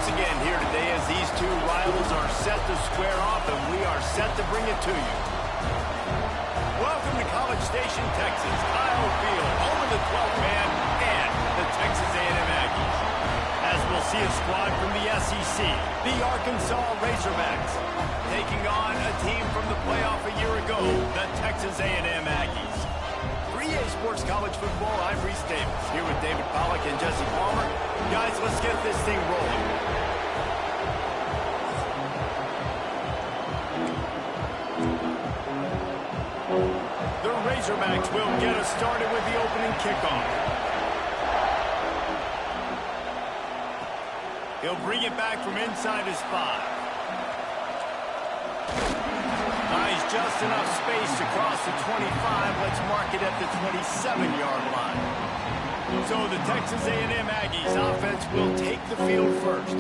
Again here today as these two rivals are set to square off, and we are set to bring it to you. Welcome to College Station, Texas. Kyle Field, home of the 12th man and the Texas A&M Aggies. As we'll see a squad from the SEC, the Arkansas Razorbacks, taking on a team from the playoff a year ago, the Texas A&M Aggies. 3A Sports College Football, I'm Reese Davis, here with David Pollack and Jesse Palmer. Guys, let's get this thing rolling. The Razorbacks will get us started with the opening kickoff. He'll bring it back from inside his 5. Nice, just enough space to cross the 25. Let's mark it at the 27-yard line. So the Texas A&M Aggies offense will take the field first.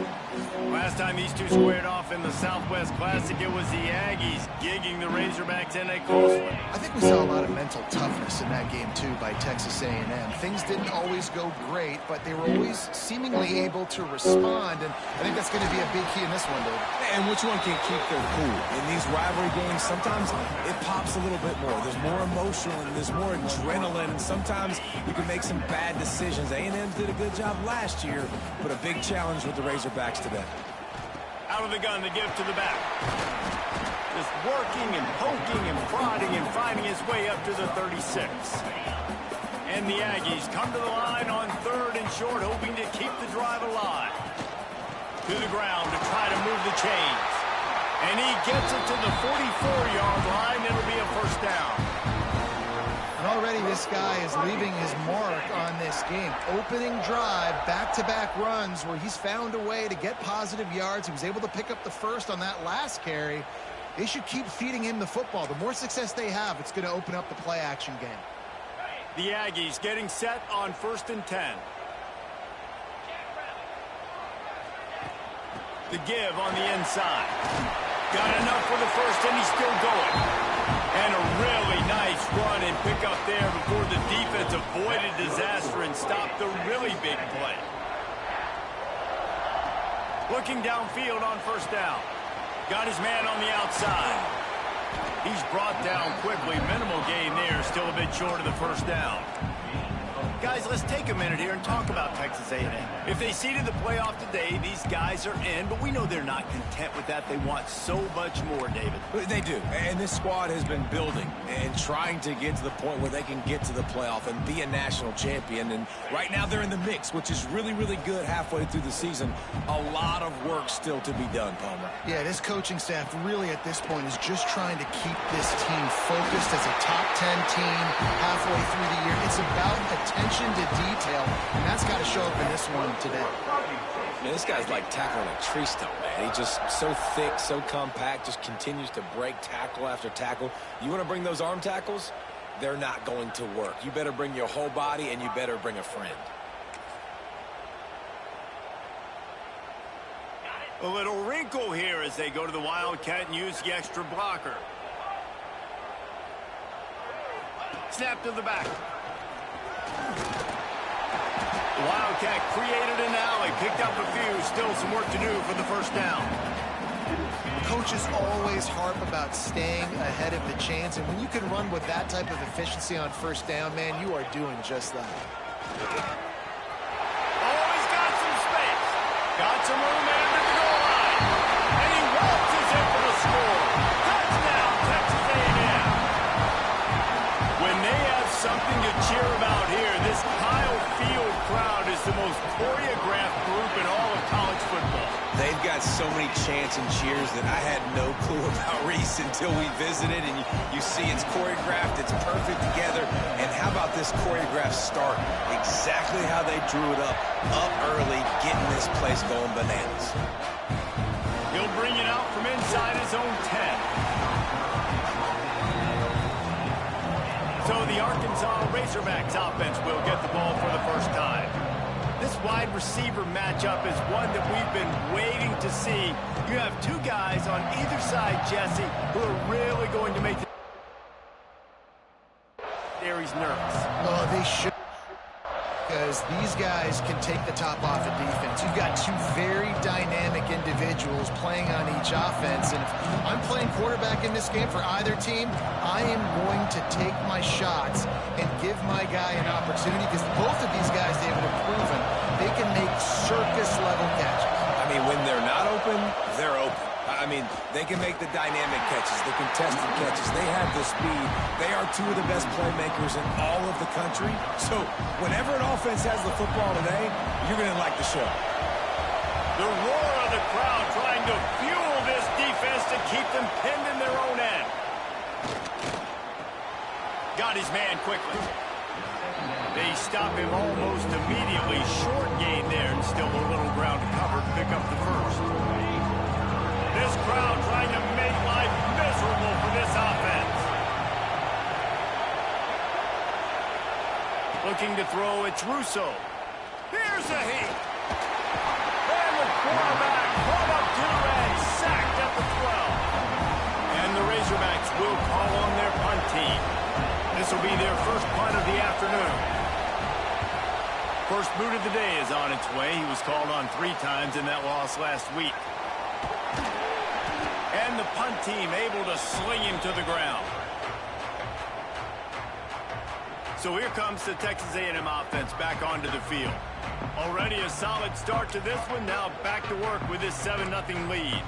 Last time these two squared off in the Southwest Classic, it was the Aggies gigging the Razorbacks in a close one. I think we saw a lot of mental toughness in that game, too, by Texas A&M. Things didn't always go great, but they were always seemingly able to respond, and I think that's going to be a big key in this one, Dave. And which one can keep their cool? In these rivalry games, sometimes it pops a little bit more. There's more emotion, and there's more adrenaline, and sometimes you can make some bad decisions. A&M did a good job last year, but a big challenge with the Razorbacks today. Out of the gun to give to the back. Just working and poking and prodding and finding his way up to the 36. And the Aggies come to the line on 3rd and short, hoping to keep the drive alive. To the ground to try to move the chains. And he gets it to the 44-yard line. It'll be a first down. And already this guy is leaving his mark on this game. Opening drive, back-to-back runs where he's found a way to get positive yards. He was able to pick up the first on that last carry. They should keep feeding him the football. The more success they have, it's going to open up the play-action game. The Aggies getting set on 1st and 10. The give on the inside. Got enough for the first, and he's still going. And a really nice run and pick up there before the defense avoided disaster and stopped the really big play. Looking downfield on 1st down. Got his man on the outside. He's brought down quickly. Minimal gain there, still a bit short of the 1st down. Guys, let's take a minute here and talk about Texas A&M. If they seeded the playoff today, these guys are in, but we know they're not content with that. They want so much more, David. They do, and this squad has been building and trying to get to the point where they can get to the playoff and be a national champion. And right now they're in the mix, which is really, really good halfway through the season. A lot of work still to be done, Palmer. Yeah, this coaching staff really at this point is just trying to keep this team focused as a top 10 team halfway through the year. It's about attention to detail, and that's got to show up in this one today. Man, this guy's like tackling a tree stump, man. He's just so thick, so compact, just continues to break tackle after tackle. You want to bring those arm tackles? They're not going to work. You better bring your whole body, and you better bring a friend. A little wrinkle here as they go to the Wildcat and use the extra blocker. Snap to the back. The Wildcat created an alley, picked up a few, still some work to do for the first down. Coaches always harp about staying ahead of the chains, and when you can run with that type of efficiency on first down, man, you are doing just that. Always got some space. Got some room under the goal line. And he waltzes in for the score. Touchdown, Texas A&M. When they have something to cheer about here, this Kyle Field crowd is the most choreographed group in all of college football. They've got so many chants and cheers that I had no clue about Reese until we visited, and you see it's choreographed, it's perfect together. And how about this choreographed start? Exactly how they drew it up early, getting this place going bananas. He'll bring it out from inside his own 10. So the Arkansas Razorbacks offense will get the ball for the first time. This wide receiver matchup is one that we've been waiting to see. You have two guys on either side, Jesse, who are really going to make the Aries nervous. Oh, they should, because these guys can take the top off of defense. You've got two very dynamic individuals playing on each offense, and if I'm playing quarterback in this game for either team, I am going to take my shots and give my guy an opportunity, because both of these guys, David, have proven they can make circus-level catches. I mean, when they're not open, they're open. I mean, they can make the dynamic catches, the contested catches. They have the speed. They are two of the best playmakers in all of the country. So whenever an offense has the football today, you're going to like the show. The roar of the crowd trying to fuel this defense to keep them pinned in their own end. Got his man quickly. They stop him almost immediately. Short gain there, and still a little ground to cover to pick up the first. This crowd trying to make life miserable for this offense. Looking to throw, it's Russo. Here's a heat. And the quarterback brought up to and sacked at the 12. And the Razorbacks will call on their punt team. This will be their first punt of the afternoon. First boot of the day is on its way. He was called on 3 times in that loss last week. And the punt team able to sling him to the ground. So here comes the Texas A&M offense back onto the field. Already a solid start to this one. Now back to work with this 7-0 lead.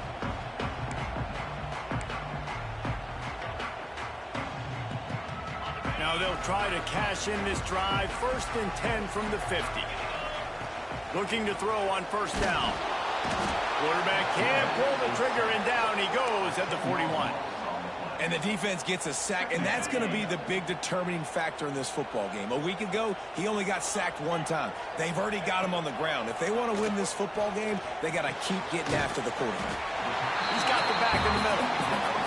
Now they'll try to cash in this drive. 1st and 10 from the 50. Looking to throw on first down. Quarterback can't pull the trigger, and down he goes at the 41. And the defense gets a sack, and that's going to be the big determining factor in this football game. A week ago, he only got sacked 1 time. They've already got him on the ground. If they want to win this football game, they got to keep getting after the quarterback. He's got the back in the middle.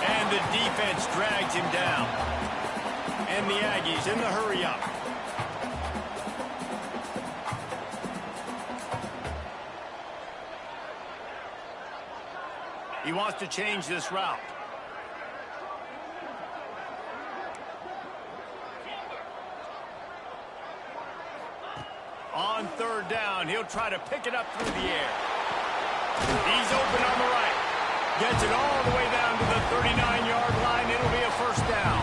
And the defense drags him down. And the Aggies in the hurry-up. He wants to change this route. On 3rd down, he'll try to pick it up through the air. He's open on the right. Gets it all the way down to the 39-yard line. It'll be a first down.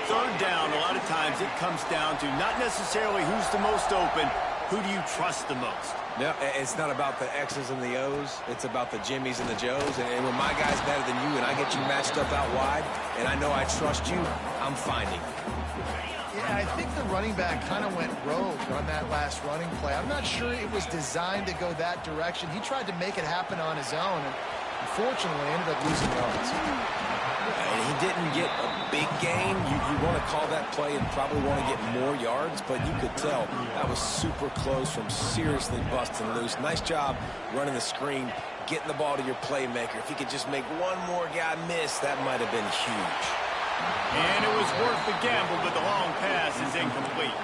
3rd down, a lot of times it comes down to not necessarily who's the most open, who do you trust the most? Yeah, it's not about the X's and the O's. It's about the Jimmies and the Joes. And when my guy's better than you and I get you matched up out wide and I know I trust you, I'm finding. Yeah, I think the running back kind of went rogue on that last running play. I'm not sure it was designed to go that direction. He tried to make it happen on his own, and unfortunately ended up losing yards. And he didn't get a big gain. You want to call that play and probably want to get more yards, but you could tell that was super close from seriously busting loose. Nice job running the screen, getting the ball to your playmaker. If he could just make one more guy miss, that might have been huge. And it was worth the gamble, but the long pass is incomplete.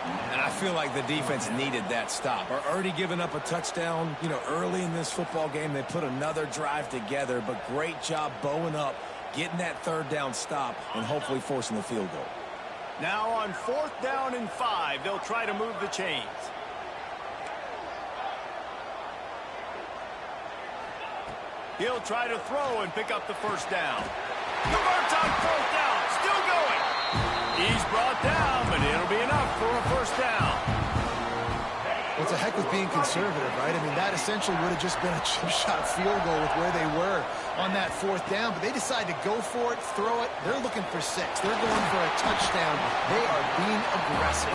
And I feel like the defense needed that stop. Are already giving up a touchdown, early in this football game. They put another drive together, but great job bowing up, getting that third down stop, and hopefully forcing the field goal. Now on 4th down and 5, they'll try to move the chains. He'll try to throw and pick up the first down. Converts on 4th down, still going. He's brought down, but it'll be enough for a first down. Well, it's a heck of being conservative, right? I mean, that essentially would have just been a chip shot field goal with where they were on that 4th down, but they decide to go for it, throw it. They're looking for 6. They're going for a touchdown. They are being aggressive.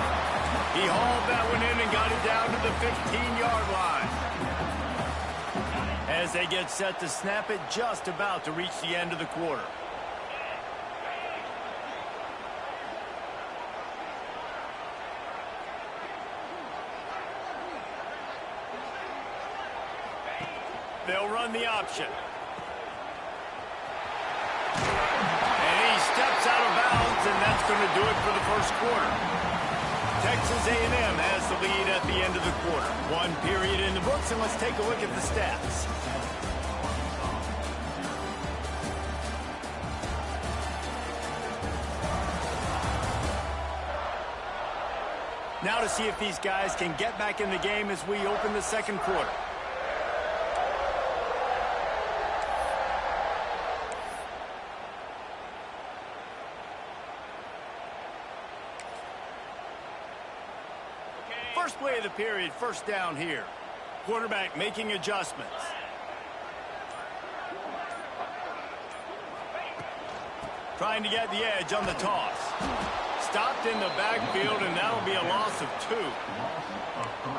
He hauled that one in and got it down to the 15-yard line. As they get set to snap it, just about to reach the end of the quarter. They'll run the option. And he steps out of bounds, and that's going to do it for the first quarter. Texas A&M has the lead at the end of the quarter. 1 period in the books, and let's take a look at the stats. Now to see if these guys can get back in the game as we open the second quarter. First play of the period, first down here. Quarterback making adjustments. Trying to get the edge on the toss. Stopped in the backfield, and that'll be a loss of 2.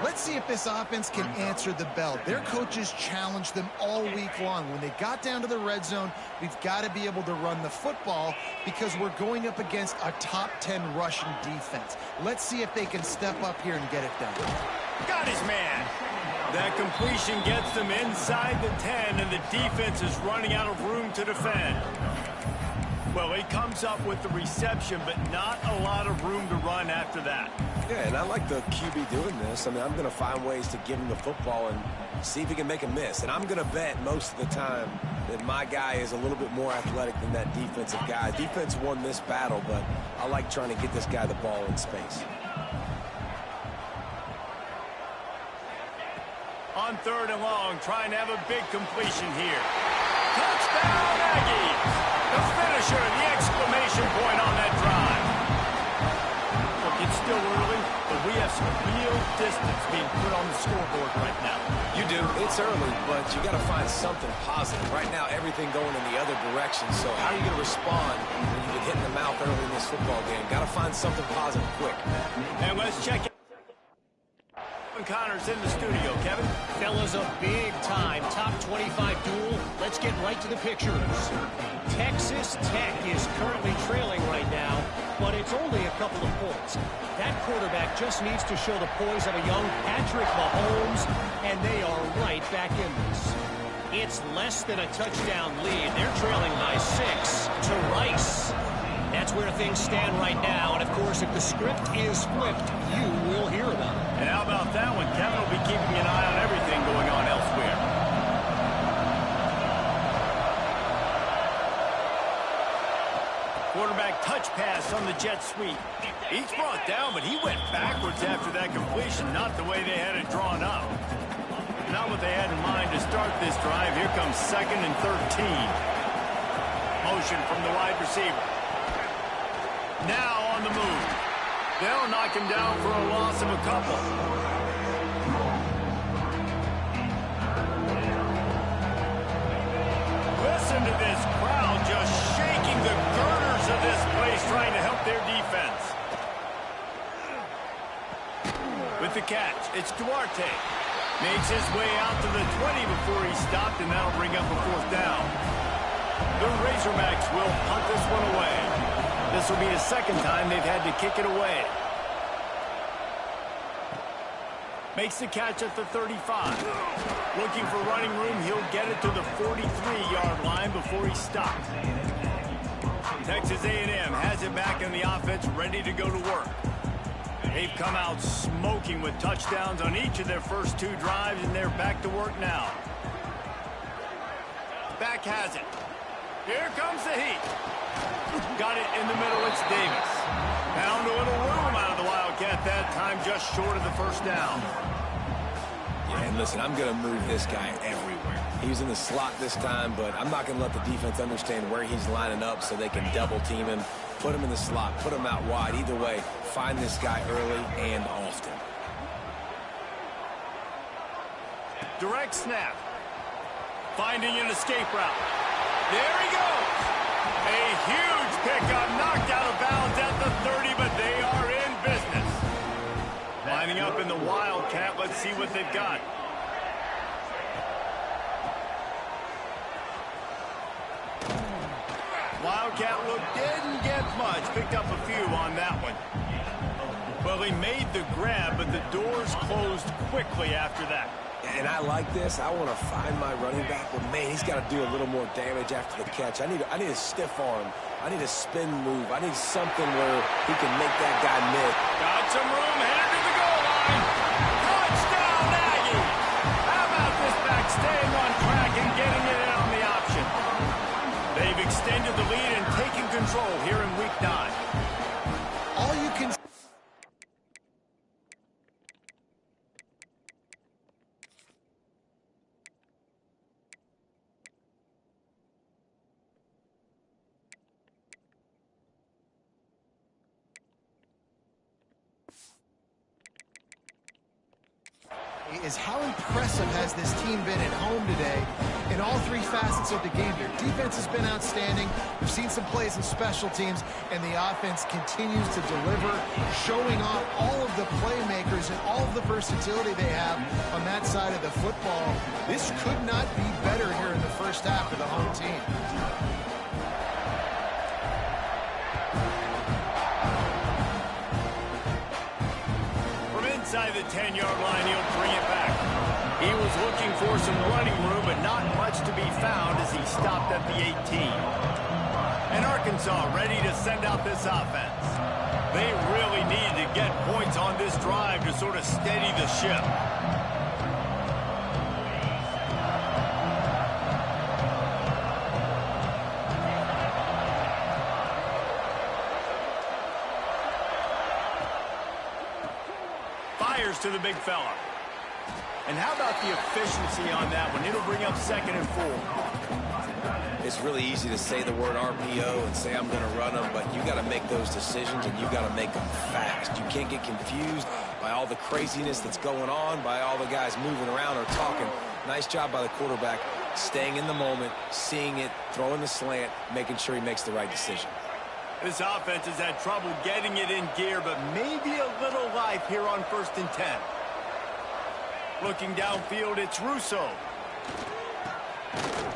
Let's see if this offense can answer the bell. Their coaches challenged them all week long. When they got down to the red zone, we've got to be able to run the football because we're going up against a top 10 rushing defense. Let's see if they can step up here and get it done. Got his man. That completion gets them inside the 10, and the defense is running out of room to defend. Well, he comes up with the reception, but not a lot of room to run after that. Yeah, and I like the QB doing this. I mean, I'm going to find ways to give him the football and see if he can make a miss. And I'm going to bet most of the time that my guy is a little bit more athletic than that defensive guy. Defense won this battle, but I like trying to get this guy the ball in space. On 3rd and long, trying to have a big completion here. Touchdown, Aggies! The finisher, the exclamation point on that drive. Look, it's still early, but we have some real distance being put on the scoreboard right now. You do. It's early, but you got to find something positive. Right now, everything going in the other direction. So how are you going to respond when you get hit in the mouth early in this football game? Got to find something positive quick. And let's check it. Connor's in the studio. Kevin? Fellas, a big-time top 25 duel. Let's get right to the pictures. Texas Tech is currently trailing right now, but it's only a couple of points. That quarterback just needs to show the poise of a young Patrick Mahomes, and they are right back in this. It's less than a touchdown lead. They're trailing by 6 to Rice. That's where things stand right now, and of course, if the script is flipped, you will hear about it. And how about that one? Kevin will be keeping an eye on everything going on elsewhere. Quarterback touch pass on the jet sweep. He's brought down, but he went backwards after that completion, not the way they had it drawn up. Not what they had in mind to start this drive. Here comes 2nd and 13. Motion from the wide receiver. Now on the move. They'll knock him down for a loss of a couple. Listen to this crowd just shaking the girders of this place, trying to help their defense. With the catch, it's Duarte. Makes his way out to the 20 before he stopped, and that'll bring up a 4th down. The Razorbacks will punt this one away. This will be the 2nd time they've had to kick it away. Makes the catch at the 35. Looking for running room, he'll get it to the 43-yard line before he stops. Texas A&M has it back in the offense, ready to go to work. They've come out smoking with touchdowns on each of their first 2 drives, and they're back to work now. Back has it. Here comes the heat. Got it in the middle. It's Davis. Found a little room out of the Wildcat that time, just short of the first down. Yeah, and listen, I'm going to move this guy everywhere. He's in the slot this time, but I'm not going to let the defense understand where he's lining up so they can double team him, put him in the slot, put him out wide. Either way, find this guy early and often. Direct snap. Finding an escape route. There he goes. A huge pickup, knocked out of bounds at the 30, but they are in business. Lining up in the Wildcat. Let's see what they've got. Wildcat look didn't get much. Picked up a few on that one. Well, he made the grab, but the doors closed quickly after that. And I like this. I want to find my running back, but man, he's got to do a little more damage after the catch. I need a stiff arm. I need a spin move. I need something where he can make that guy miss. Got some room, headed to the goal line. Touchdown, Aggie! How about this back staying on track and getting it in on the option? They've extended the lead and taken control here in Week 9. All you can is how impressive has this team been at home today in all 3 facets of the game. Their defense has been outstanding. We've seen some plays in special teams, and the offense continues to deliver, showing off all of the playmakers and all of the versatility they have on that side of the football. This could not be better here in the first half for the home team. Inside the 10-yard line, he'll bring it back. He was looking for some running room, but not much to be found as he stopped at the 18. And Arkansas ready to send out this offense. They really needed to get points on this drive to sort of steady the ship. To the big fella. And how about the efficiency on that one? It'll bring up 2nd and 4. It's really easy to say the word RPO and say I'm going to run them, but you got to make those decisions and you got to make them fast. You can't get confused by all the craziness that's going on, by all the guys moving around or talking. Nice job by the quarterback, staying in the moment, seeing it, throwing the slant, making sure he makes the right decision. This offense has had trouble getting it in gear, but maybe a little life here on 1st and 10. Looking downfield, it's Russo.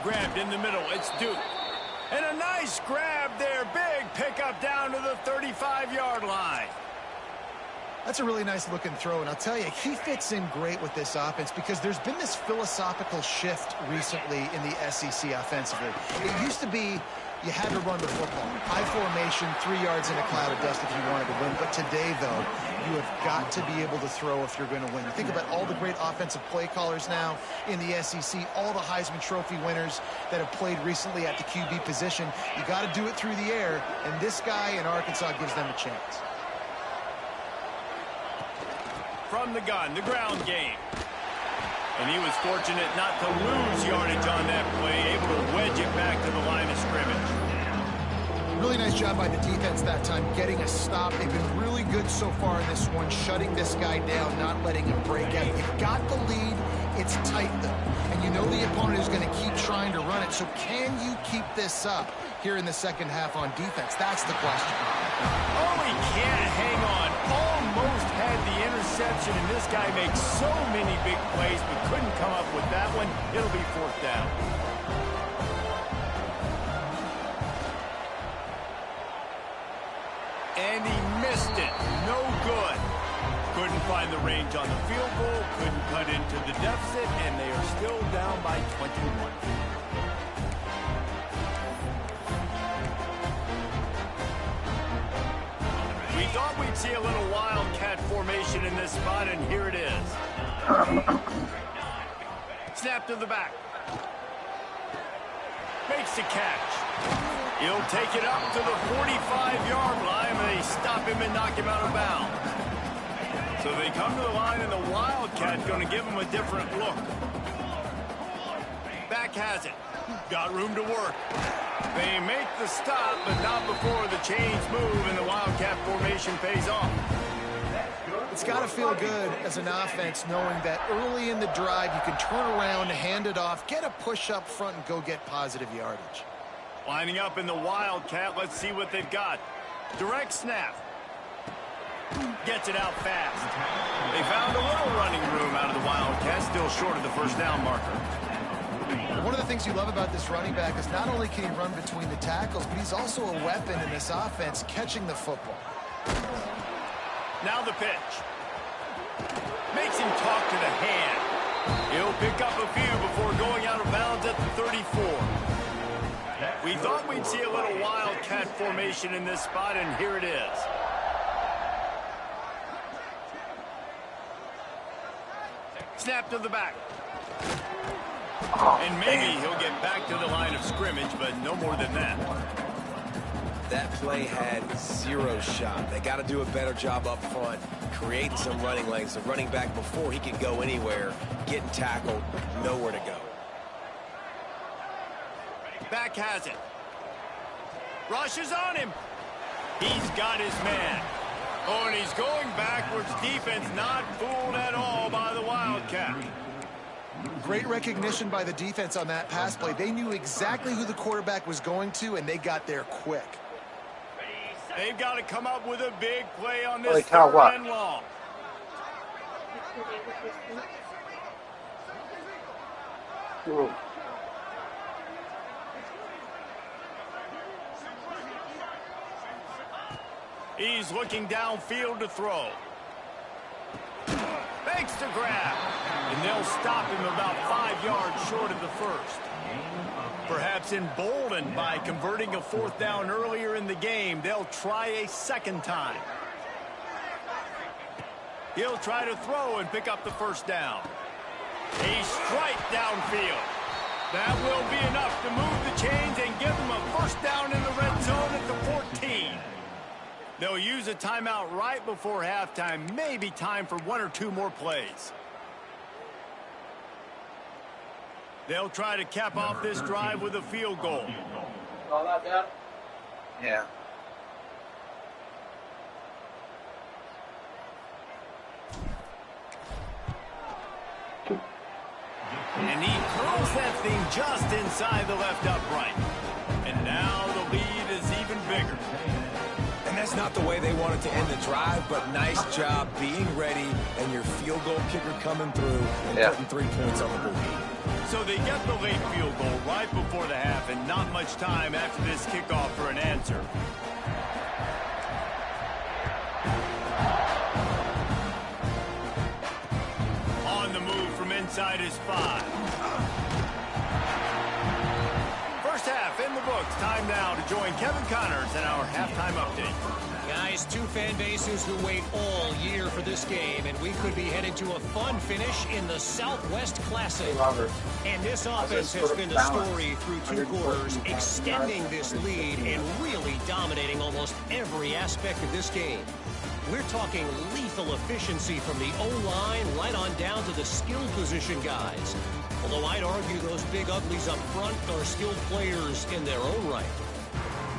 Grabbed in the middle, it's Duke. And a nice grab there, big pickup down to the 35-yard line. That's a really nice looking throw, and I'll tell you, he fits in great with this offense because there's been this philosophical shift recently in the SEC offensively. It used to be you had to run the football. High formation, 3 yards in a cloud of dust if you wanted to win. But today, though, you have got to be able to throw if you're going to win. You think about all the great offensive play callers now in the SEC, all the Heisman Trophy winners that have played recently at the QB position. You got to do it through the air, and this guy in Arkansas gives them a chance. From the gun, the ground game. And he was fortunate not to lose yardage on that play, able to wedge it back to the line of scrimmage. Really nice job by the defense that time, getting a stop. They've been really good so far in this one, shutting this guy down, not letting him break out. You've got the lead. It's tight, though. And you know the opponent is going to keep trying to run it. So can you keep this up here in the second half on defense? That's the question. Oh, he can't hang on. Almost had the interception, and this guy makes so many big plays, but couldn't come up with that one. It'll be 4th down. And he missed it. No good. Couldn't find the range on the field goal, couldn't cut into the deficit, and they are still down by 21. We thought we'd see a little Wildcat formation formation in this spot, and here it is. Snap to the back. Makes the catch. He'll take it up to the 45-yard line, and they stop him and knock him out of bounds. So they come to the line, and the Wildcat going to give him a different look. Back has it. Got room to work. They make the stop, but not before the chains move and the Wildcat formation pays off. It's got to feel good as an offense knowing that early in the drive you can turn around, hand it off, get a push up front, and go get positive yardage. Lining up in the Wildcat, let's see what they've got. Direct snap. Gets it out fast. They found a little running room out of the Wildcat, still short of the first down marker. One of the things you love about this running back is not only can he run between the tackles, but he's also a weapon in this offense catching the football. Now the pitch. Makes him talk to the hand. He'll pick up a few before going out of bounds at the 34. We thought we'd see a little Wildcat formation in this spot, and here it is. Snap to the back. And maybe he'll get back to the line of scrimmage, but no more than that. That play had zero shot. They got to do a better job up front, creating some running lanes. The running back, before he could go anywhere, getting tackled, nowhere to go. Back has it. Rush is on him. He's got his man. Oh, and he's going backwards. Defense not fooled at all by the Wildcat. Great recognition by the defense on that pass play. They knew exactly who the quarterback was going to, and they got there quick. They've got to come up with a big play on this third and long. He's looking downfield to throw. Makes the grab. And they'll stop him about 5 yards short of the first. Perhaps emboldened by converting a fourth down earlier in the game, they'll try a second time. He'll try to throw and pick up the first down. A strike downfield. That will be enough to move the chains and give them a first down in the red zone at the 14. They'll use a timeout right before halftime. Maybe time for one or two more plays. They'll try to cap off this drive with a field goal. All that down? Yeah. And he throws that thing just inside the left upright. And now the lead is even bigger. And that's not the way they wanted to end the drive, but nice job being ready and your field goal kicker coming through and putting 3 points on the board. So they get the late field goal right before the half, and not much time after this kickoff for an answer. On the move from inside his 5. First half in the books. Time now to join Kevin Connors in our halftime update. Guys, two fan bases who wait all year for this game, and we could be headed to a fun finish in the Southwest Classic. And this offense has been the story through 2 quarters, extending this lead and really dominating almost every aspect of this game. We're talking lethal efficiency from the O-line right on down to the skilled position guys. Although I'd argue those big uglies up front are skilled players in their own right.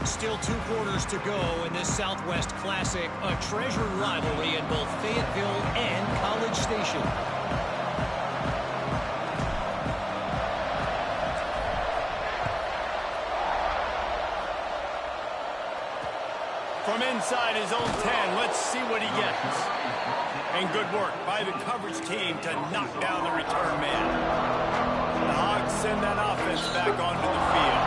Still 2 quarters to go in this Southwest Classic, a treasured rivalry in both Fayetteville and College Station. From inside his own 10, let's see what he gets. And good work by the coverage team to knock down the return man. The Hogs send that offense back onto the field.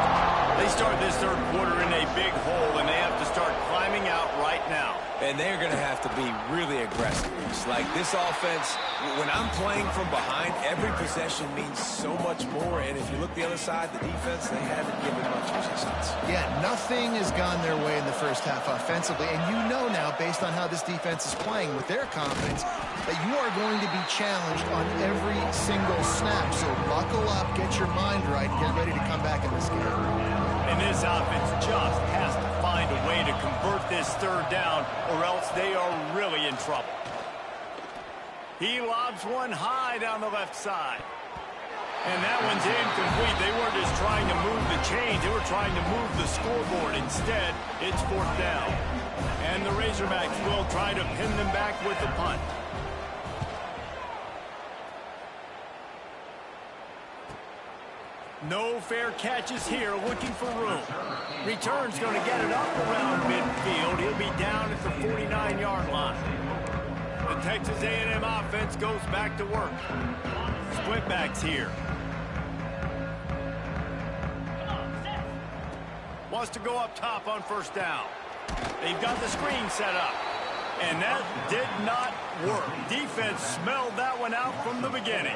They start this third quarter in a big hole, and they have to start climbing out right now. And they're going to have to be really aggressive. It's like this offense, when I'm playing from behind, every possession means so much more. And if you look the other side, the defense, they haven't given much resistance. Yeah, nothing has gone their way in the first half offensively. And you know now, based on how this defense is playing with their confidence, that you are going to be challenged on every single snap. So buckle up, get your mind right, get ready to come back in this game. And this offense just has to find a way to convert this third down, or else they are really in trouble. He lobs one high down the left side. And that one's incomplete. They weren't just trying to move the chains. They were trying to move the scoreboard. Instead, it's fourth down. And the Razorbacks will try to pin them back with the punt. No fair catches here, looking for room. Return's going to get it up around midfield. He'll be down at the 49-yard line. The Texas A&M offense goes back to work. Split backs here. Wants to go up top on first down. They've got the screen set up. And that did not work. Defense smelled that one out from the beginning.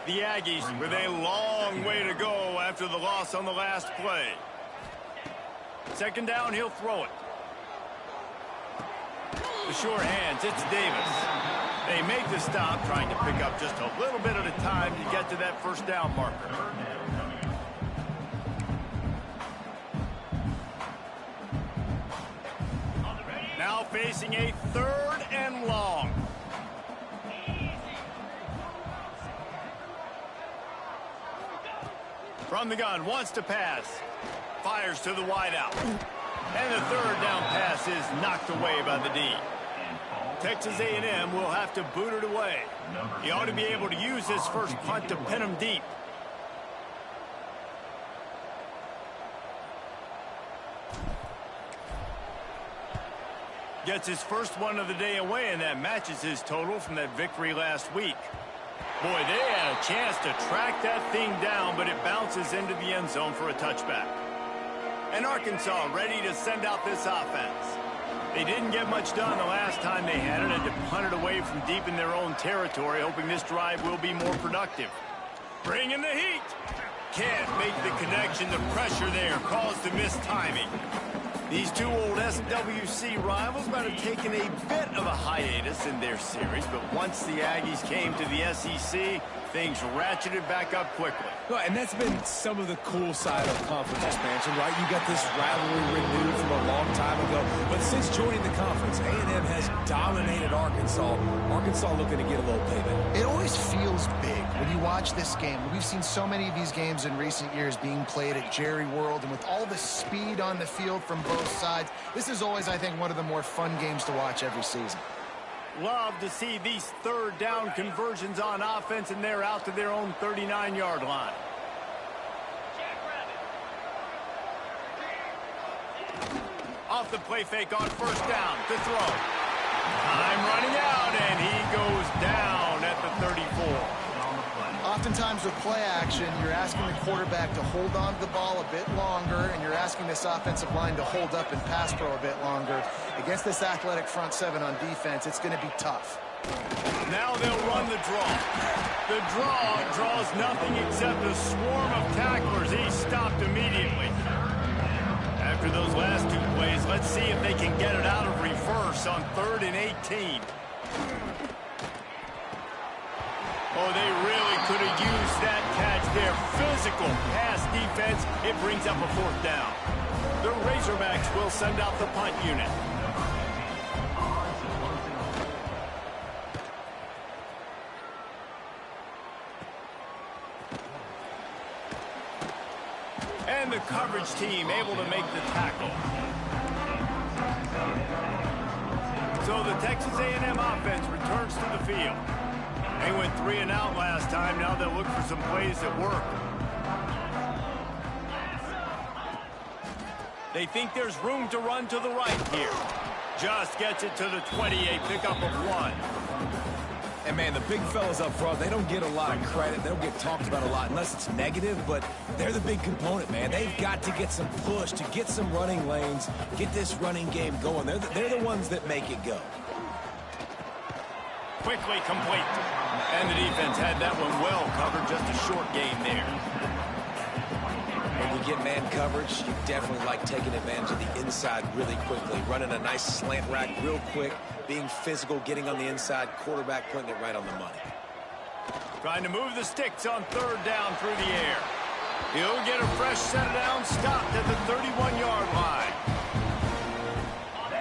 The Aggies with a long way to go after the loss on the last play. Second down, he'll throw it. The sure hands, it's Davis. They make the stop, trying to pick up just a little bit at a time to get to that first down marker. Now facing a third and long. From the gun, wants to pass. Fires to the wideout. And the third down pass is knocked away by the D. Texas A&M will have to boot it away. He ought to be able to use his first punt to pin him deep. Gets his first one of the day away, and that matches his total from that victory last week. Boy, they had a chance to track that thing down, but it bounces into the end zone for a touchback. And Arkansas ready to send out this offense. They didn't get much done the last time they had it, and to punt it away from deep in their own territory, hoping this drive will be more productive. Bringing the heat. Can't make the connection. The pressure there caused the missed timing. These two old SWC rivals might have taken a bit of a hiatus in their series, but once the Aggies came to the SEC, things ratcheted back up quickly. Well, and that's been some of the cool side of conference expansion, right? You got this rivalry renewed from a long time ago, but since joining the conference, A&M has dominated Arkansas. Arkansas looking to get a little payback. It always feels big when you watch this game. We've seen so many of these games in recent years being played at Jerry World, and with all the speed on the field from both sides, this is always, I think, one of the more fun games to watch every season. Love to see these third down conversions on offense, and they're out to their own 39-yard line. Off the play fake on first down to throw. Time running out, and he goes down at the 34. Oftentimes with play action, you're asking the quarterback to hold on to the ball a bit longer, and you're asking this offensive line to hold up and pass pro a bit longer. Against this athletic front seven on defense, it's going to be tough. Now they'll run the draw. The draw draws nothing except a swarm of tacklers. He's stopped immediately. After those last two plays, let's see if they can get it out of reverse on 3rd and 18. Oh, they really could have used that catch there. Physical pass defense. It brings up a fourth down. The Razorbacks will send out the punt unit. And the coverage team able to make the tackle. So the Texas A&M offense returns to the field. They went 3 and out last time. Now they'll look for some plays that work. They think there's room to run to the right here. Just gets it to the 28, pickup of 1. And, man, the big fellas up front, they don't get a lot of credit. They don't get talked about a lot unless it's negative, but they're the big component, man. They've got to get some push, to get some running lanes, get this running game going. They're the ones that make it go. Quickly complete. And the defense had that one well covered. Just a short gain there. When you get man coverage, you definitely like taking advantage of the inside really quickly, running a nice slant rack real quick, being physical, getting on the inside, quarterback putting it right on the money. Trying to move the sticks on third down through the air. He'll get a fresh set of downs, stopped at the 31-yard line.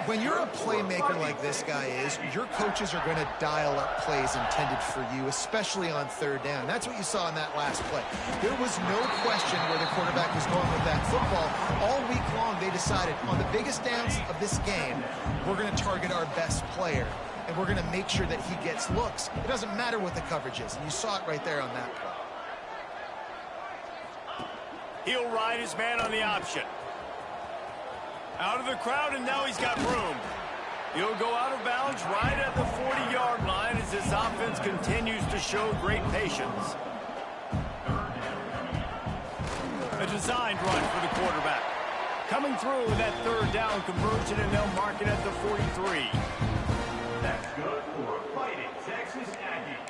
When you're a playmaker like this guy is, your coaches are going to dial up plays intended for you, especially on third down. That's what you saw in that last play. There was no question where the quarterback was going with that football. All week long, they decided on the biggest downs of this game, we're going to target our best player, and we're going to make sure that he gets looks. It doesn't matter what the coverage is, and you saw it right there on that play. He'll ride his man on the option. Out of the crowd, and now he's got room. He'll go out of bounds right at the 40-yard line as this offense continues to show great patience. A designed run for the quarterback. Coming through with that third down conversion, and they'll mark it at the 43. That's good for Fighting Texas Aggies.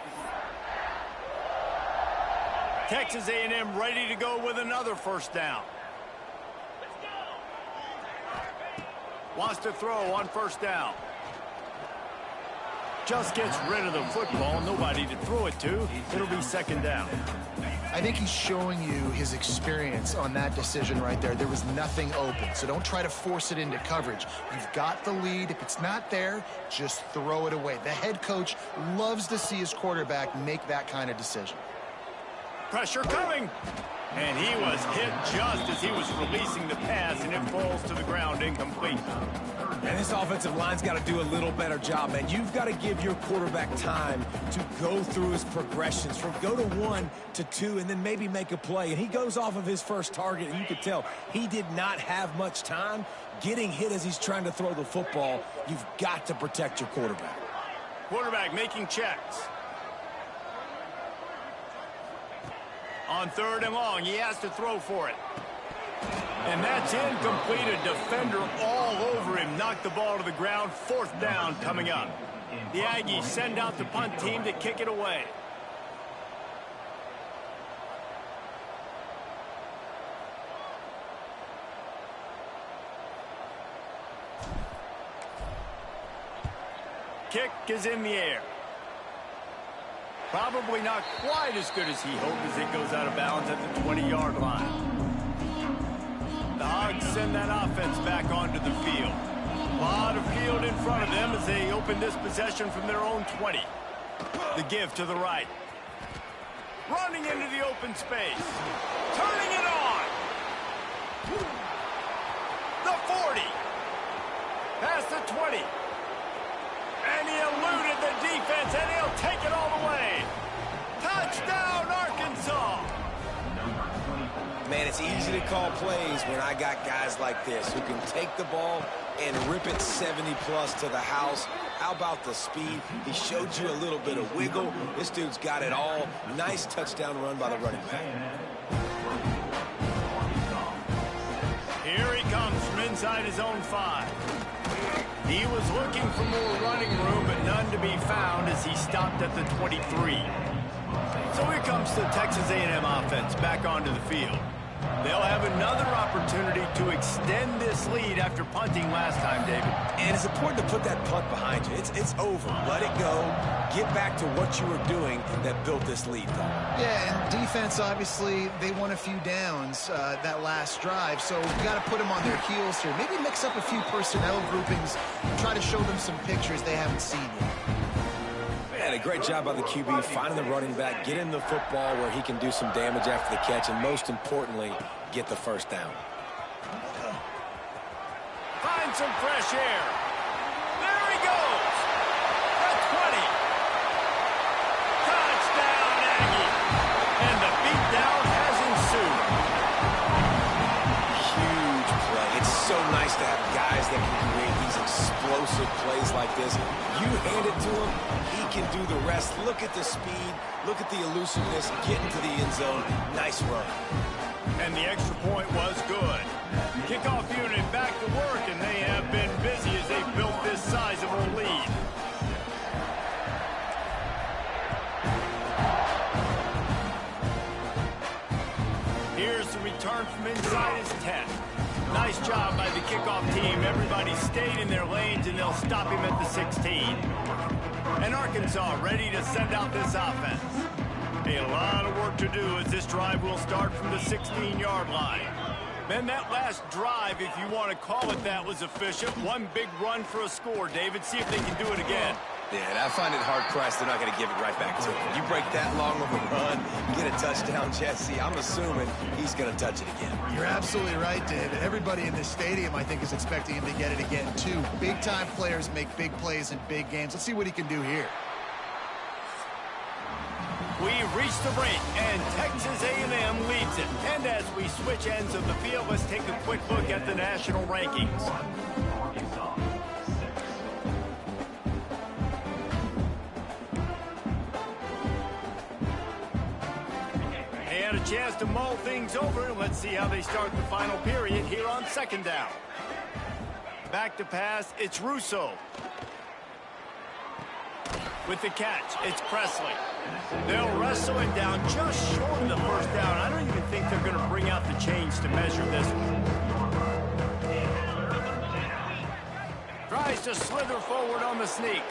Texas A&M ready to go with another first down. Wants to throw on first down. Just gets rid of the football. Nobody to throw it to. It'll be second down. I think he's showing you his experience on that decision right there. There was nothing open, so don't try to force it into coverage. You've got the lead. If it's not there, just throw it away. The head coach loves to see his quarterback make that kind of decision. Pressure coming. And he was hit just as he was releasing the pass, and it falls to the ground incomplete. And this offensive line's got to do a little better job, man. You've got to give your quarterback time to go through his progressions from go to 1 to 2 and then maybe make a play. And he goes off of his first target, and you could tell he did not have much time getting hit as he's trying to throw the football. You've got to protect your quarterback. Quarterback making checks. On third and long, he has to throw for it. And that's incomplete. A defender all over him. Knocked the ball to the ground. Fourth down coming up. The Aggies send out the punt team to kick it away. Kick is in the air. Probably not quite as good as he hoped as it goes out of bounds at the 20-yard line. The Hogs send that offense back onto the field. A lot of field in front of them as they open this possession from their own 20. The give to the right. Running into the open space. Turning it on. The 40. Past the 20. And he eluded the defense, and he'll take it all the way. Touchdown, Arkansas. Man, it's easy to call plays when I got guys like this who can take the ball and rip it 70-plus to the house. How about the speed? He showed you a little bit of wiggle. This dude's got it all. Nice touchdown run by the running back. Here he comes from inside his own 5. He was looking for more running room, but none to be found as he stopped at the 23. So here comes the Texas A&M offense back onto the field. They'll have another opportunity to extend this lead after punting last time, David. And it's important to put that punt behind you. It's over. Let it go. Get back to what you were doing that built this lead, though. Yeah, and defense, obviously, they won a few downs that last drive, so you got to put them on their heels here. Maybe mix up a few personnel groupings and try to show them some pictures they haven't seen yet. Man, a great job by the QB finding the running back, getting the football where he can do some damage after the catch, and most importantly, get the first down. Find some fresh air. There he goes. At 20. Touchdown, Aggie. And the beatdown has ensued. Huge play. It's so nice to have guys that can create these explosive plays like this. You hand it to him, he can do the rest. Look at the speed. Look at the elusiveness. Getting to the end zone. Nice run. And the extra point was good. Kickoff unit back to work, and they have been busy as they built this sizable lead. Here's the return from inside his 10. Nice job by the kickoff team. Everybody stayed in their lanes, and they'll stop him at the 16. And Arkansas ready to send out this offense. A lot of work to do as this drive will start from the 16-yard line. Man, that last drive, if you want to call it that, was efficient. One big run for a score. David, see if they can do it again. Yeah, and I find it hard-pressed they're not going to give it right back to him. You break that long of a run, get a touchdown, Jesse, I'm assuming he's going to touch it again. You're absolutely right, David. Everybody in this stadium, I think, is expecting him to get it again, too. Big-time players make big plays in big games. Let's see what he can do here. We reach the break, and Texas A&M leads it. And as we switch ends of the field, let's take a quick look at the national rankings. They had a chance to mull things over. Let's see how they start the final period here on second down. Back to pass, it's Russo. With the catch, it's Presley. They'll wrestle it down just short of the first down. I don't even think they're going to bring out the chains to measure this one. Tries to slither forward on the sneak.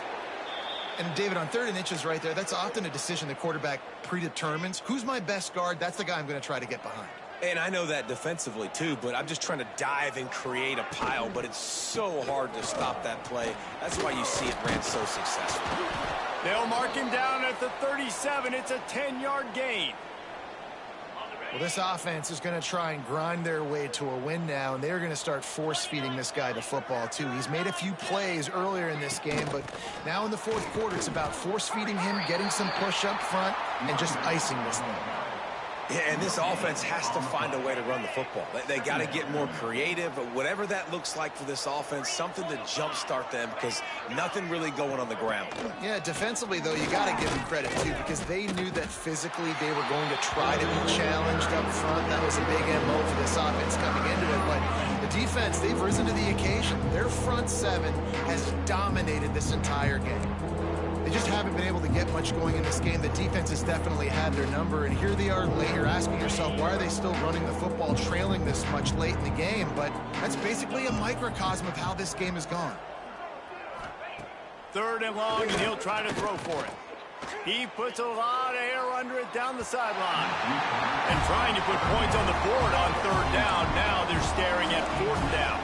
And, David, on 3rd and inches right there, that's often a decision the quarterback predetermines. Who's my best guard? That's the guy I'm going to try to get behind. And I know that defensively, too, but I'm just trying to dive and create a pile, but it's so hard to stop that play. That's why you see it ran so successful. They'll mark him down at the 37. It's a 10-yard gain. Well, this offense is going to try and grind their way to a win now, and they're going to start force-feeding this guy the football, too. He's made a few plays earlier in this game, but now in the fourth quarter, it's about force-feeding him, getting some push up front, and just icing this thing. Yeah, and this offense has to find a way to run the football. They got to get more creative, but whatever that looks like for this offense, something to jumpstart them because nothing really going on the ground. Yeah, defensively, though, you got to give them credit, too, because they knew that physically they were going to try to be challenged up front. That was a big MO for this offense coming into it, but the defense, they've risen to the occasion. Their front seven has dominated this entire game. They just haven't been able to get much going in this game. The defense has definitely had their number, and here they are late. You're asking yourself, why are they still running the football, trailing this much late in the game? But that's basically a microcosm of how this game has gone. 3rd and long, and he'll try to throw for it. He puts a lot of air under it down the sideline. And trying to put points on the board on 3rd down. Now they're staring at 4th down.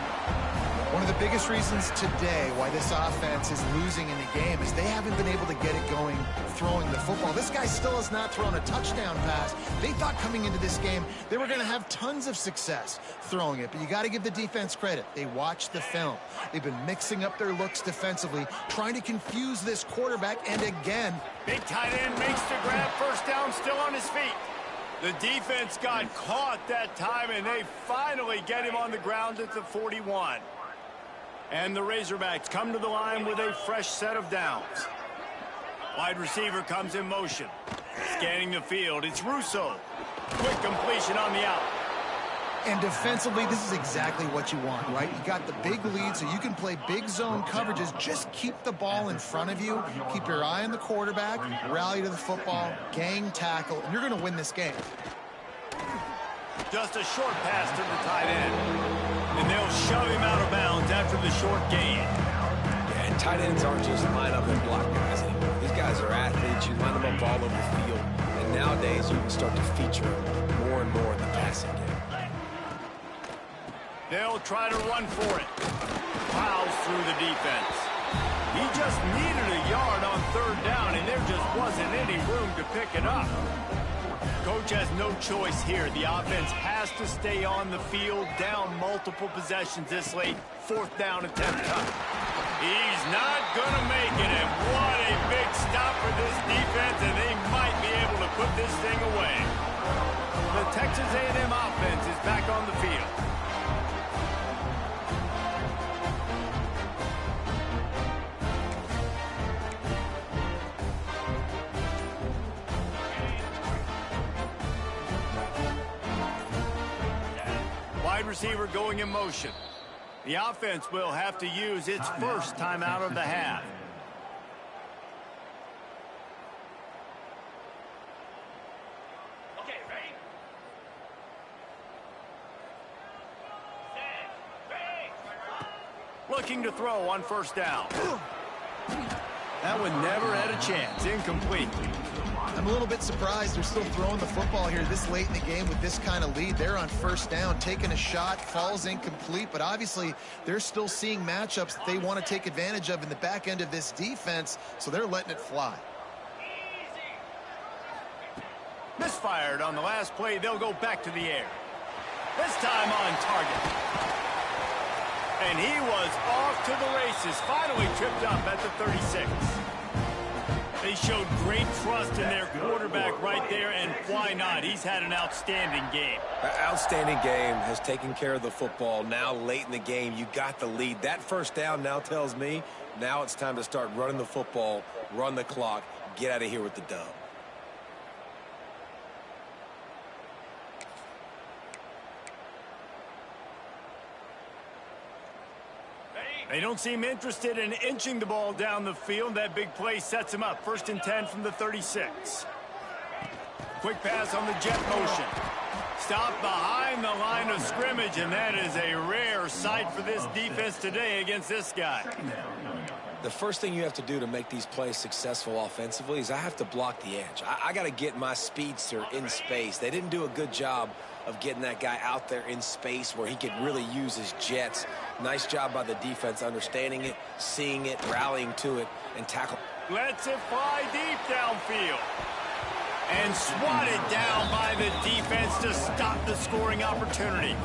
One of the biggest reasons today why this offense is losing in the game is they haven't been able to get it going throwing the football. This guy still has not thrown a touchdown pass. They thought coming into this game they were going to have tons of success throwing it, but you got to give the defense credit. They watched the film. They've been mixing up their looks defensively, trying to confuse this quarterback, and again. Big tight end makes the grab, 1st down, still on his feet. The defense got caught that time, and they finally get him on the ground at the 41. And the Razorbacks come to the line with a fresh set of downs. Wide receiver comes in motion. Scanning the field, it's Russo. Quick completion on the out. And defensively, this is exactly what you want, right? You got the big lead, so you can play big zone coverages. Just keep the ball in front of you. Keep your eye on the quarterback. Rally to the football. Gang tackle. And you're going to win this game. Just a short pass to the tight end. And they'll shove him out of bounds after the short gain. Yeah, and tight ends aren't just line up and block guys anymore. These guys are athletes. You line them up all over the field. And nowadays, you can start to feature more and more in the passing game. They'll try to run for it. Plows through the defense. He just needed a yard on 3rd down, and there just wasn't any room to pick it up. Coach has no choice here. The offense has to stay on the field, down multiple possessions this late. 4th down attempt. He's not going to make it, and what a big stop for this defense, and they might be able to put this thing away. The Texas A&M offense is back on the field. receiver going in motion. The offense will have to use its first timeout of the half. Okay, ready? Looking to throw on first down. That one never had a chance. Incomplete. I'm a little bit surprised they're still throwing the football here this late in the game with this kind of lead. They're on first down, taking a shot, falls incomplete, but obviously they're still seeing matchups that they want to take advantage of in the back end of this defense, so they're letting it fly. Misfired on the last play. They'll go back to the air. This time on target. And he was off to the races, finally tripped up at the 36. They showed great trust in their quarterback right there, and why not? He's had an outstanding game. An outstanding game, has taken care of the football. Now late in the game, you got the lead. That first down now tells me now it's time to start running the football, run the clock, get out of here with the dub. They don't seem interested in inching the ball down the field. That big play sets him up. 1st and 10 from the 36. Quick pass on the jet motion. Stop behind the line of scrimmage, and that is a rare sight for this defense today against this guy. The first thing you have to do to make these plays successful offensively is I have to block the edge. I got to get my speedster in space. They didn't do a good job of getting that guy out there in space where he could really use his jets. Nice job by the defense understanding it, seeing it, rallying to it, and tackle. Lets it fly deep downfield. And swatted down by the defense to stop the scoring opportunity.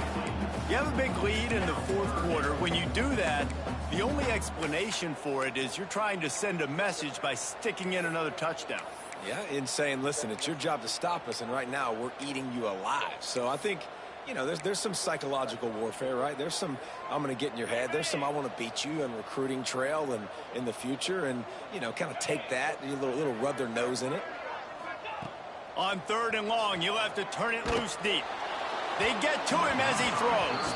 You have a big lead in the 4th quarter. When you do that, the only explanation for it is you're trying to send a message by sticking in another touchdown. Yeah, in saying, listen, it's your job to stop us, and right now we're eating you alive. So I think, you know, there's some psychological warfare, right? There's some, I'm going to get in your head. There's some, I want to beat you on recruiting trail and in the future, and, you know, kind of take that, a little rub their nose in it. On 3rd and long, you'll have to turn it loose deep. They get to him as he throws.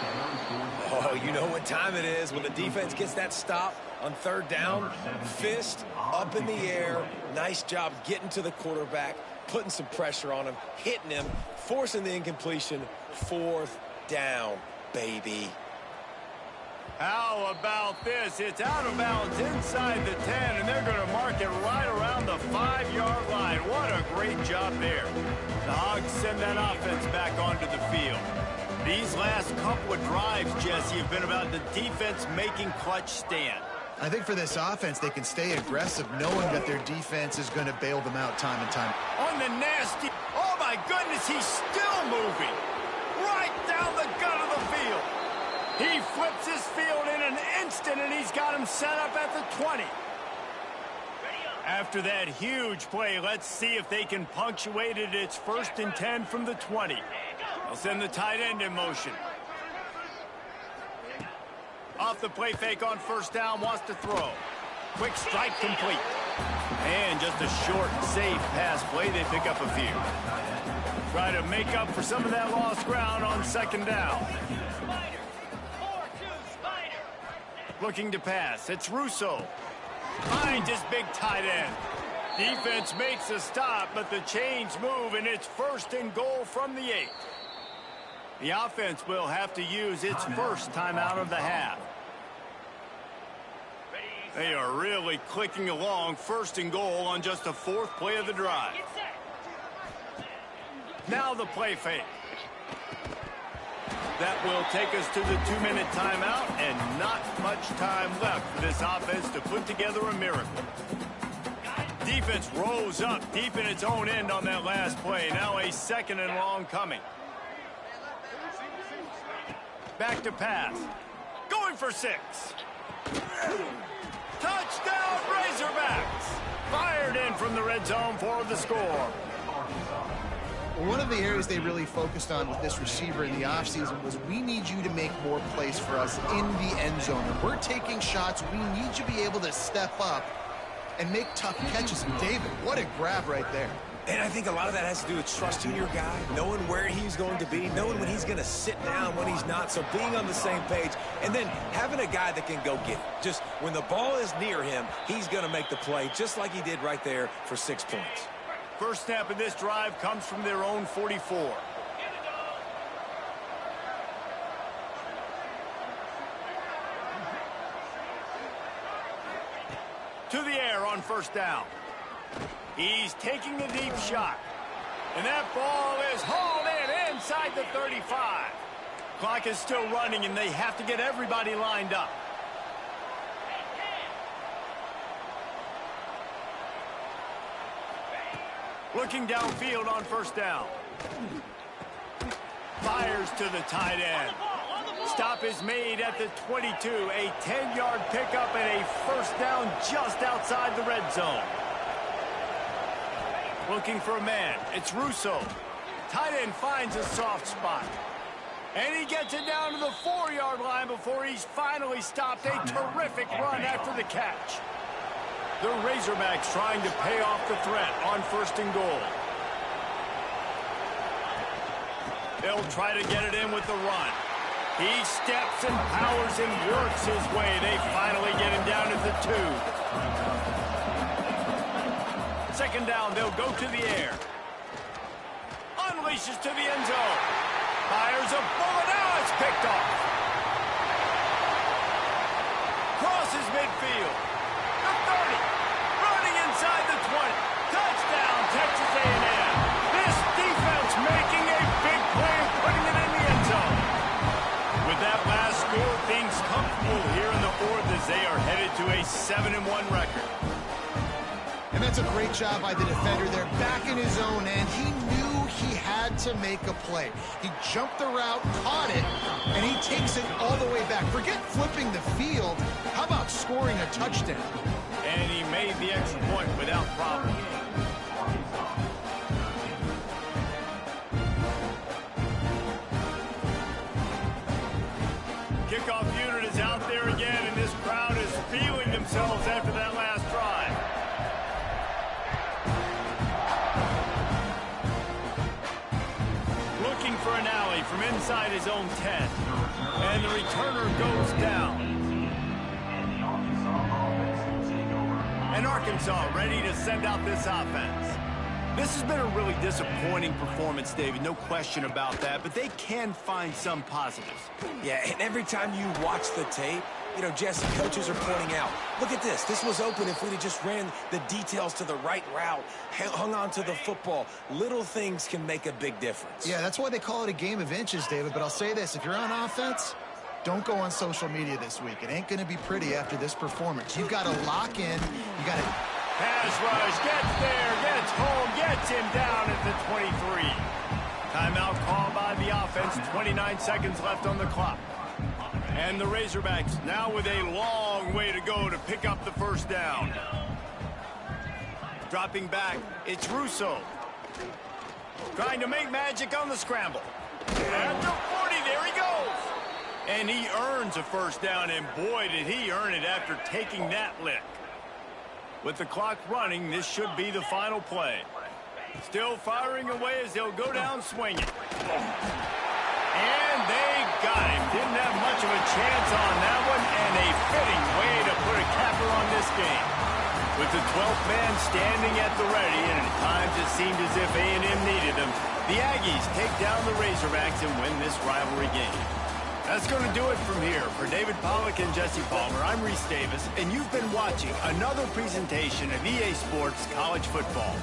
Oh, you know what time it is when the defense gets that stop on 3rd down. Fist up in the air. Nice job getting to the quarterback, putting some pressure on him, hitting him, forcing the incompletion. 4th down, baby. How about this? It's out of bounds inside the 10, and they're going to mark it right around the 5-yard line. What a great job there. The Hogs send that offense back onto the field. These last couple of drives, Jesse, have been about the defense making clutch stand. I think for this offense, they can stay aggressive knowing that their defense is going to bail them out time and time. On the nasty, oh my goodness, he's still moving. Right down the gut of the field. He flips his field in an instant, and he's got him set up at the 20. After that huge play, let's see if they can punctuate it. It's 1st and 10 from the 20. They'll send the tight end in motion. Off the play fake on 1st down, wants to throw. Quick strike complete. And just a short, safe pass play. They pick up a few. Try to make up for some of that lost ground on 2nd down. Looking to pass. It's Russo. Finds his big tight end. Defense makes a stop, but the chains move, and it's 1st and goal from the 8. The offense will have to use its first timeout of the half. They are really clicking along. 1st and goal on just the 4th play of the drive. Now the play fake. That will take us to the 2-minute timeout, and not much time left for this offense to put together a miracle. Defense rolls up deep in its own end on that last play. Now a 2nd and long coming. Back to pass. Going for 6. Touchdown, Razorbacks! Fired in from the red zone for the score. One of the areas they really focused on with this receiver in the offseason was, we need you to make more plays for us in the end zone. If we're taking shots, we need you to be able to step up and make tough catches. And David, what a grab right there. And I think a lot of that has to do with trusting your guy, knowing where he's going to be, knowing when he's going to sit down, when he's not. So being on the same page, and then having a guy that can go get it. Just when the ball is near him, he's going to make the play, just like he did right there for 6 points. First snap of this drive comes from their own 44. To the air on first down. He's taking the deep shot. And that ball is hauled in inside the 35. Clock is still running, and they have to get everybody lined up. Looking downfield on first down. Fires to the tight end. Stop is made at the 22. A 10-yard pickup and a first down just outside the red zone. Looking for a man. It's Russo. Tight end finds a soft spot. And he gets it down to the 4-yard line before he's finally stopped. A terrific run after the catch. The Razorbacks trying to pay off the threat on first and goal. They'll try to get it in with the run. He steps and powers and works his way. They finally get him down at the 2. Second down, they'll go to the air. Unleashes to the end zone. Fires a bullet. Now it's picked off. Crosses midfield. The 30. Running inside the 20. Touchdown, Texas A&M. This defense making a big play and putting it in the end zone. With that last score, things comfortable here in the fourth as they are headed to a 7-1 record. And that's a great job by the defender there, back in his own end. He knew he had to make a play. He jumped the route, caught it, and he takes it all the way back. Forget flipping the field. How about scoring a touchdown? And he made the extra point without problem. Kickoff unit is out there again, and this crowd is feeling themselves after that last drive. Looking for an alley from inside his own 10. And the returner goes down. And Arkansas ready to send out this offense. This has been a really disappointing performance, David, no question about that, but they can find some positives. Yeah, and every time you watch the tape, you know, Jesse, coaches are pointing out, look at this. This was open if we'd have just ran the details to the right route, hung on to the football. Little things can make a big difference. Yeah, that's why they call it a game of inches, David. But I'll say this, if you're on offense, don't go on social media this week. It ain't going to be pretty after this performance. You've got to lock in. You got to... Pass rush, gets there, gets home, gets him down at the 23. Timeout called by the offense, 29 seconds left on the clock. And the Razorbacks now with a long way to go to pick up the first down. Dropping back, it's Russo. Trying to make magic on the scramble. At the 40, there he goes. And he earns a first down, and boy, did he earn it after taking that lick. With the clock running, this should be the final play. Still firing away as they'll go down swinging. And they got him. Didn't have much of a chance on that one, and a fitting way to put a capper on this game. With the 12th man standing at the ready, and at times it seemed as if A&M needed them, the Aggies take down the Razorbacks and win this rivalry game. That's going to do it from here. For David Pollack and Jesse Palmer, I'm Reese Davis, and you've been watching another presentation of EA Sports College Football.